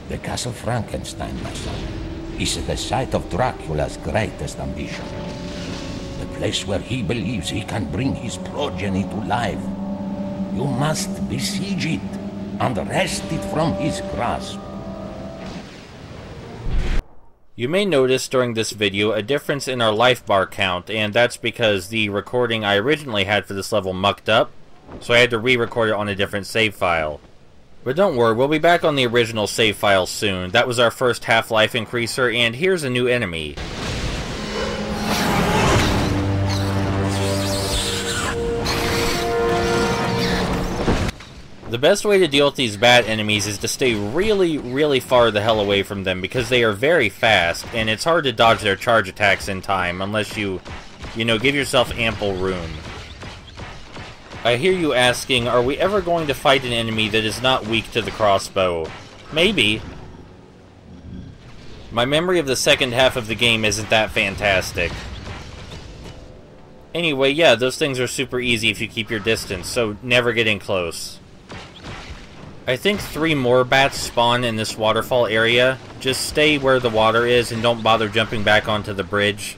The castle Frankenstein, my son, is the site of Dracula's greatest ambition. The place where he believes he can bring his progeny to life. You must besiege it and wrest it from his grasp. You may notice during this video a difference in our life bar count, and that's because the recording I originally had for this level mucked up, so I had to re-record it on a different save file. But don't worry, we'll be back on the original save file soon. That was our first half-life increaser, and here's a new enemy. The best way to deal with these bat enemies is to stay really far the hell away from them, because they are very fast, and it's hard to dodge their charge attacks in time, unless you give yourself ample room. I hear you asking, are we ever going to fight an enemy that is not weak to the crossbow? Maybe. My memory of the second half of the game isn't that fantastic. Anyway, yeah, those things are super easy if you keep your distance, so never get in close. I think 3 more bats spawn in this waterfall area. Just stay where the water is and don't bother jumping back onto the bridge.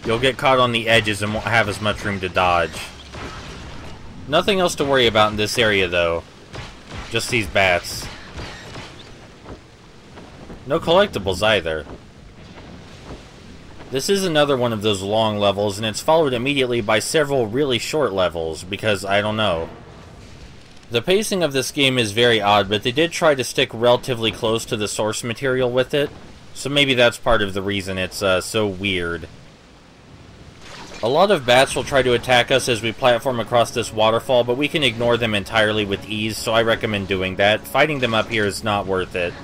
You'll get caught on the edges and won't have as much room to dodge. Nothing else to worry about in this area, though. Just these bats. No collectibles either. This is another one of those long levels, and it's followed immediately by several really short levels, because I don't know. The pacing of this game is very odd, but they did try to stick relatively close to the source material with it, so maybe that's part of the reason it's so weird. A lot of bats will try to attack us as we platform across this waterfall, but we can ignore them entirely with ease, so I recommend doing that. Fighting them up here is not worth it.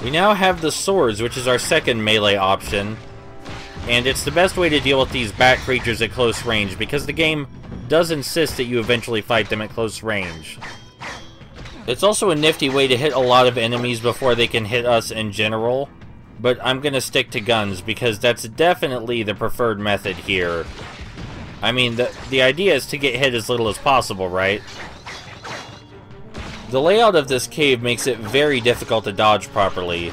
We now have the swords, which is our second melee option, and it's the best way to deal with these bat creatures at close range, because the game does insist that you eventually fight them at close range. It's also a nifty way to hit a lot of enemies before they can hit us in general, but I'm gonna stick to guns, because that's definitely the preferred method here. I mean, the idea is to get hit as little as possible, right? The layout of this cave makes it very difficult to dodge properly.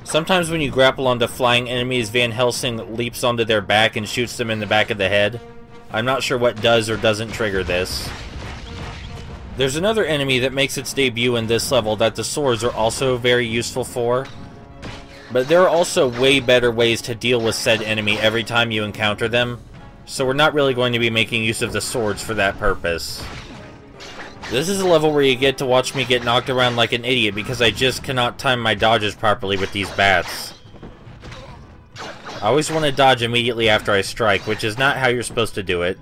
Sometimes when you grapple onto flying enemies, Van Helsing leaps onto their back and shoots them in the back of the head. I'm not sure what does or doesn't trigger this. There's another enemy that makes its debut in this level that the swords are also very useful for. But there are also way better ways to deal with said enemy every time you encounter them, so we're not really going to be making use of the swords for that purpose. This is a level where you get to watch me get knocked around like an idiot because I just cannot time my dodges properly with these bats. I always want to dodge immediately after I strike, which is not how you're supposed to do it.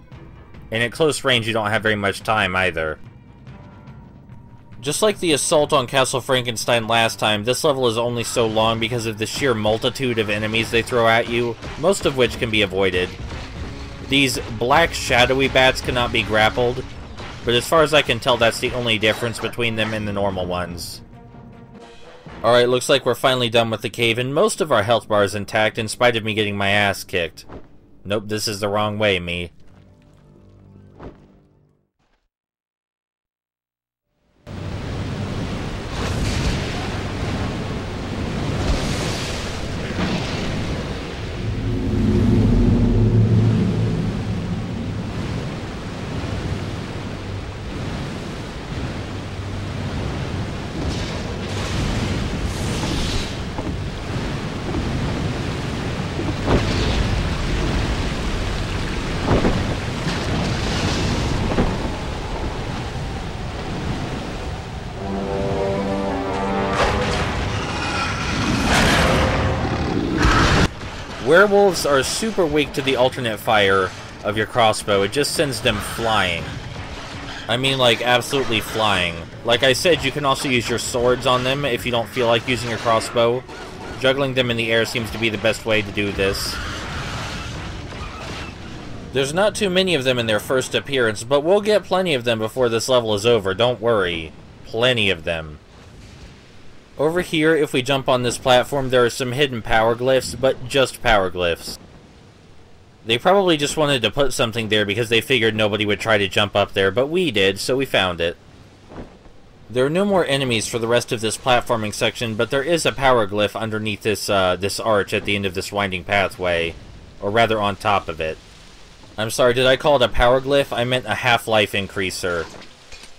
And at close range you don't have very much time either. Just like the assault on Castle Frankenstein last time, this level is only so long because of the sheer multitude of enemies they throw at you, most of which can be avoided. These black shadowy bats cannot be grappled, but as far as I can tell, that's the only difference between them and the normal ones. Alright, looks like we're finally done with the cave, and most of our health bar is intact in spite of me getting my ass kicked. Nope, this is the wrong way, me. Werewolves are super weak to the alternate fire, of your crossbow, it just sends them flying. I mean, like, absolutely flying. Like I said, you can also use your swords on them if you don't feel like using your crossbow. Juggling them in the air seems to be the best way to do this. There's not too many of them in their first appearance, but we'll get plenty of them before this level is over, don't worry. Plenty of them. Over here, if we jump on this platform, there are some hidden power glyphs, but just power glyphs. They probably just wanted to put something there because they figured nobody would try to jump up there, but we did, so we found it. There are no more enemies for the rest of this platforming section, but there is a power glyph underneath this arch at the end of this winding pathway, or rather on top of it. I'm sorry, did I call it a power glyph? I meant a half-life increaser.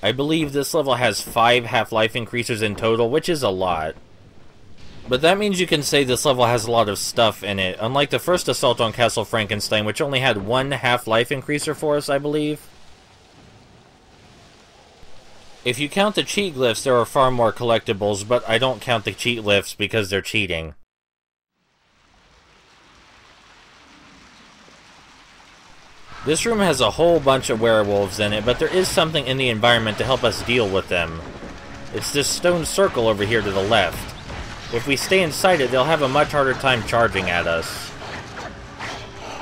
I believe this level has 5 half-life increasers in total, which is a lot. But that means you can say this level has a lot of stuff in it, unlike the first assault on Castle Frankenstein, which only had 1 half-life increaser for us, I believe. If you count the cheat glyphs, there are far more collectibles, but I don't count the cheat glyphs because they're cheating. This room has a whole bunch of werewolves in it, but there is something in the environment to help us deal with them. It's this stone circle over here to the left. If we stay inside it, they'll have a much harder time charging at us.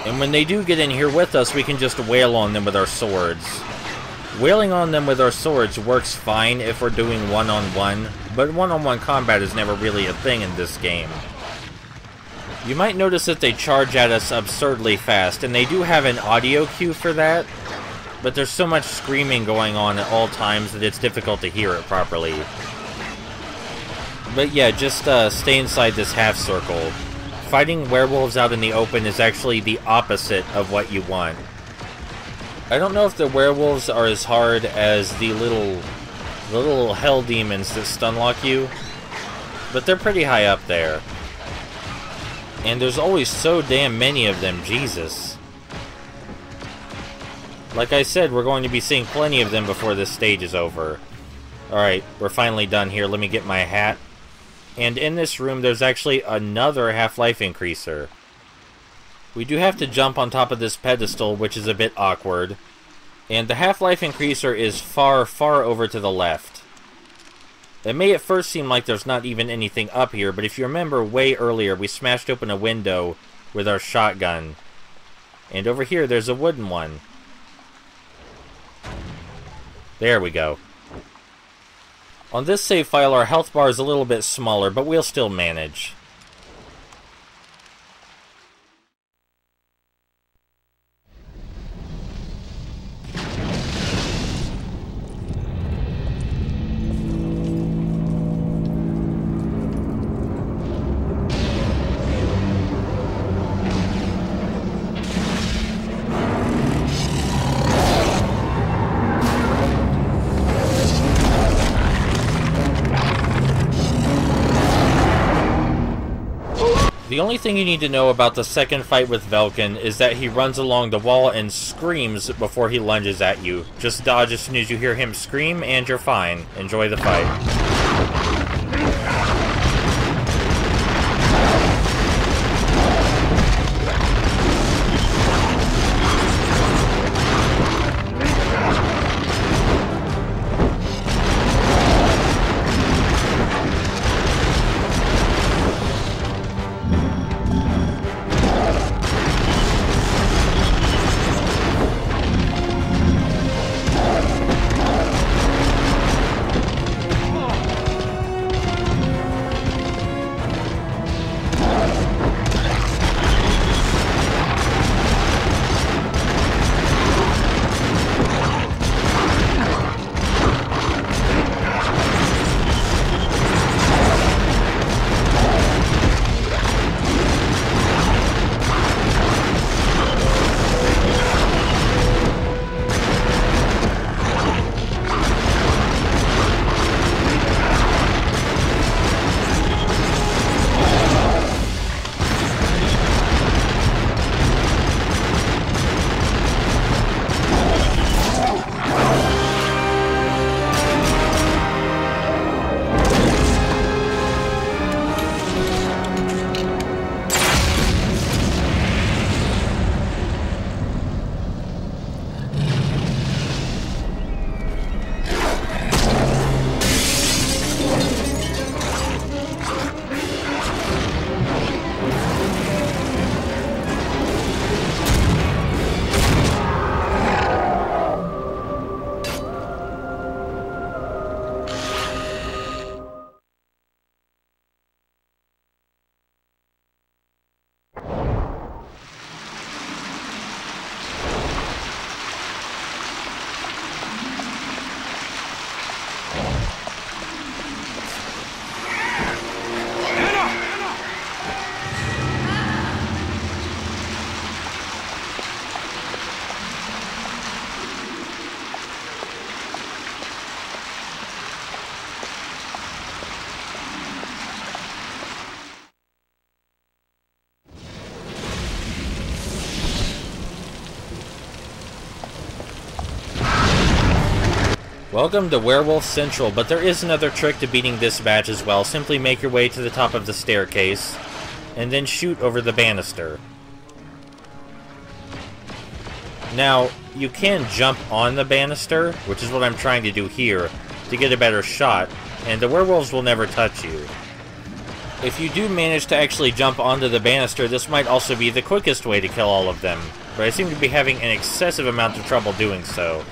And when they do get in here with us, we can just wail on them with our swords. Wailing on them with our swords works fine if we're doing one-on-one, but one-on-one combat is never really a thing in this game. You might notice that they charge at us absurdly fast, and they do have an audio cue for that, but there's so much screaming going on at all times that it's difficult to hear it properly. But yeah, just stay inside this half circle. Fighting werewolves out in the open is actually the opposite of what you want. I don't know if the werewolves are as hard as the little hell demons that stunlock you, but they're pretty high up there. And there's always so damn many of them, Jesus. Like I said, we're going to be seeing plenty of them before this stage is over. Alright, we're finally done here. Let me get my hat. And in this room, there's actually another half-life increaser. We do have to jump on top of this pedestal, which is a bit awkward. And the half-life increaser is far, far over to the left. It may at first seem like there's not even anything up here, but if you remember way earlier, we smashed open a window with our shotgun. And over here, there's a wooden one. There we go. On this save file, our health bar is a little bit smaller, but we'll still manage. The only thing you need to know about the second fight with Vulcan is that he runs along the wall and screams before he lunges at you. Just dodge as soon as you hear him scream, and you're fine. Enjoy the fight. Welcome to Werewolf Central, but there is another trick to beating this badge as well. Simply make your way to the top of the staircase, and then shoot over the banister. Now, you can jump on the banister, which is what I'm trying to do here, to get a better shot, and the werewolves will never touch you. If you do manage to actually jump onto the banister, this might also be the quickest way to kill all of them, but I seem to be having an excessive amount of trouble doing so.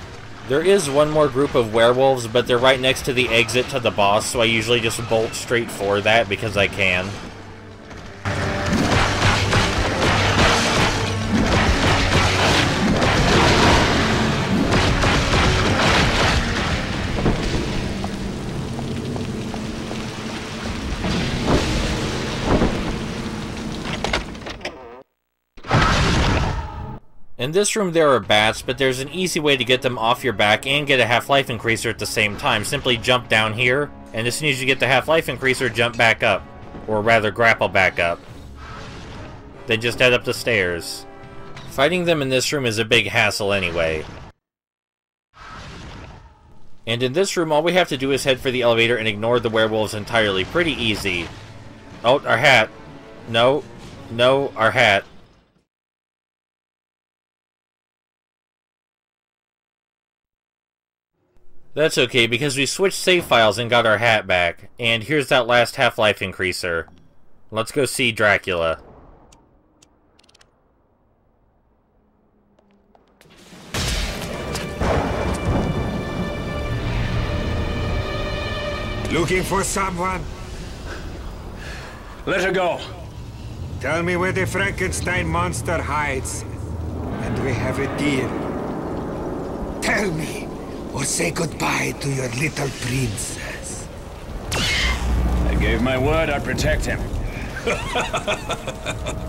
There is one more group of werewolves, but they're right next to the exit to the boss, so I usually just bolt straight for that because I can. In this room there are bats, but there's an easy way to get them off your back and get a half-life increaser at the same time. Simply jump down here, and as soon as you get the half-life increaser, jump back up. Or rather, grapple back up. Then just head up the stairs. Fighting them in this room is a big hassle anyway. And in this room, all we have to do is head for the elevator and ignore the werewolves entirely. Pretty easy. Oh, our hat. No. No, our hat. That's okay, because we switched save files and got our hat back. And here's that last half-life increaser. Let's go see Dracula. Looking for someone? Let her go. Tell me where the Frankenstein monster hides, and we have a deal. Tell me, or say goodbye to your little princess. I gave my word I'd protect him.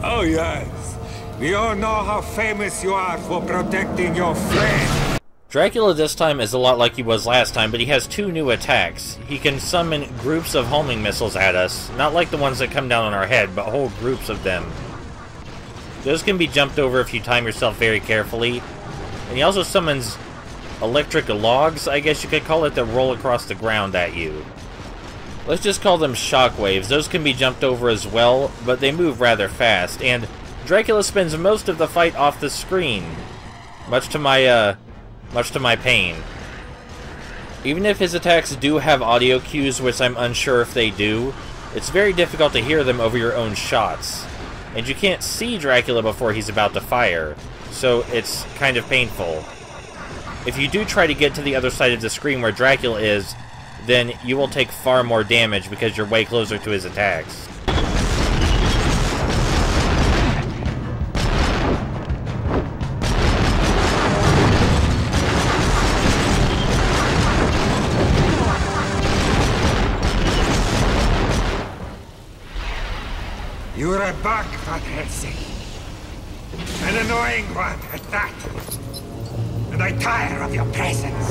Oh yes, we all know how famous you are for protecting your friend. Dracula this time is a lot like he was last time, but he has two new attacks. He can summon groups of homing missiles at us, not like the ones that come down on our head, but whole groups of them. Those can be jumped over if you time yourself very carefully. And he also summons electric logs, I guess you could call it, that roll across the ground at you. Let's just call them shockwaves. Those can be jumped over as well, but they move rather fast, and Dracula spends most of the fight off the screen, much to my pain. Even if his attacks do have audio cues, which I'm unsure if they do, it's very difficult to hear them over your own shots. And you can't see Dracula before he's about to fire, so it's kind of painful. If you do try to get to the other side of the screen where Dracula is, then you will take far more damage because you're way closer to his attacks. You're a bug, Van Helsing. An annoying one at that. And I tire of your presence.